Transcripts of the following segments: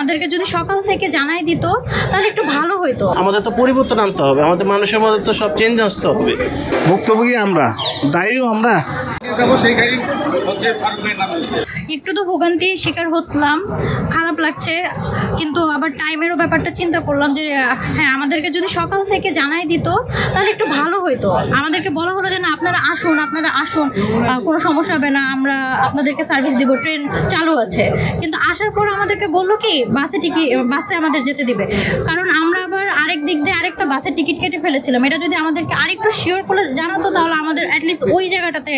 আমাদেরকে যদি সকাল থেকে জানাই দিত তাহলে একটু ভালো হতো। আমাদের তো পরিবর্তন আনতে হবে, আমাদের মানুষের মধ্যে তো সব চেঞ্জ আসতে হবে। ভুক্তভোগী আমরা, দায়ীও আমরা। একটু তো ভোগান্তির শিকার হতলাম, খারাপ লাগছে, কিন্তু আবার টাইমেরও ব্যাপারটা চিন্তা করলাম যে হ্যাঁ আমাদেরকে যদি সকাল থেকে জানাই দিত তাহলে একটু ভালো হতো। আমাদেরকে বলা হলো যে না আপনারা আসুন, কোনো সমস্যা হবে না, আমরা আপনাদেরকে সার্ভিস দিব, ট্রেন চালু আছে। কিন্তু আসার পর আমাদেরকে বললো কি বাসে আমাদের যেতে দিবে, কারণ আমরা আবার আরেক দিক দিয়ে আরেকটা বাসের টিকিট কেটে ফেলেছিলাম। এটা যদি আমাদেরকে আরেকটু শিওর করে জানাতো তাহলে আমাদের অ্যাটলিস্ট ওই জায়গাটাতে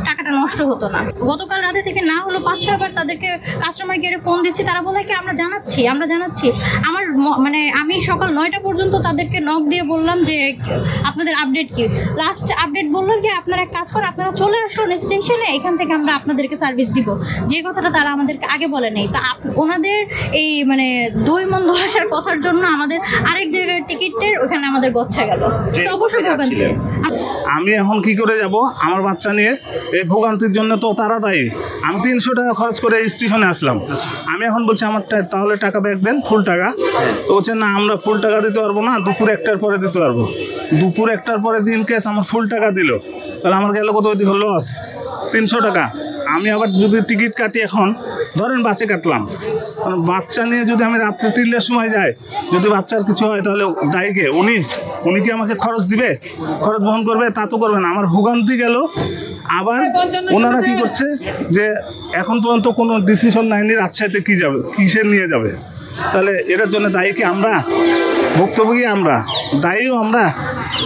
টাকাটা নষ্ট হতো না। গতকাল রাতে থেকে না হলো 5-6 বার তাদেরকে কাস্টমার কেয়ারে ফোন দিচ্ছি, তারা বলে কি আমরা জানাচ্ছি। আমার মানে আমি সকাল 9টা পর্যন্ত তাদেরকে নক দিয়ে বললাম যে আপনাদের আপডেট কি। লাস্ট আপডেট বললো কি আপনারা এক কাজ করেন, আপনারা চলে আসুন স্টেশনে, এখান থেকে আমরা আপনাদেরকে সার্ভিস দিব। যে কথাটা তারা আমাদেরকে আগে বলে নেই। তা ওনাদের এই মানে দুই মন আসার কথার জন্য আমাদের আরেক জায়গায় টিকিটের ওখানে আমাদের গচ্ছা গেল। তো অবশ্যই ভোগান্তি। আমি এখন কি করে যাব আমার বাচ্চা নিয়ে? এই ভোগান্তির জন্য তো তারা দায়ী। আমি 300 টাকা খরচ করে স্টেশনে আসলাম। আমি এখন বলছি আমার তাহলে টাকা ব্যাক দেন, ফুল টাকা। তো বলছে না আমরা ফুল টাকা দিতে পারবো না, দুপুর 1টার পরে দিতে পারবো। দুপুর 1টার পরে দিন কেস আমার ফুল টাকা দিল, তাহলে আমার গেল কত অধিক লস? 300 টাকা। আমি আবার যদি টিকিট কাটি, এখন ধরেন বাসে কাটলাম, কারণ বাচ্চা নিয়ে যদি আমি রাত্রে 3টার সময় যাই, যদি বাচ্চার কিছু হয় তাহলে দায়ীকে উনি কি আমাকে খরচ দিবে, খরচ বহন করবে? তা তো করবে না। আমার ভোগান্তি গেল। আবার ওনারা কি করছে যে এখন পর্যন্ত কোনো ডিসিশন নেয়নি রাজশাহীতে কি যাবে, কিসের নিয়ে যাবে। তাহলে এটার জন্য দায়ী কি আমরা? ভুক্তভোগী আমরা, দায়ীও আমরা।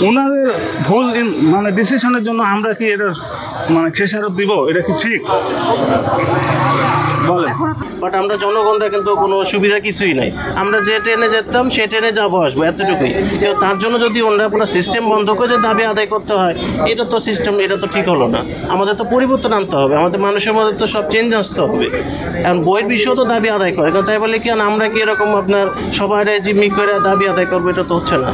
ওনাদের ভুল মানে ডিসিশনের জন্য আমরা কি এটার মানে খেসারত দিব? এটা কি ঠিক বলে? বাট আমরা জনগণরা কিন্তু কোনো সুবিধা কিছুই নাই। আমরা যে ট্রেনে যেতাম সে ট্রেনে যাবো আসবো, এতটুকুই। তার জন্য যদি ওনারা পুরো সিস্টেম বন্ধ করে দাবি আদায় করতে হয়, এটা তো ঠিক হলো না। আমাদের তো পরিবর্তন আনতে হবে, আমাদের মানুষের মধ্যে তো সব চেঞ্জ আসতে হবে। কারণ বইয়ের বিষয়েও তো দাবি আদায় করে, কারণ তাই বলে কি আমরা কি এরকম আপনার সবাই জিম্মি করে দাবি আদায় করবো? এটা তো হচ্ছে না।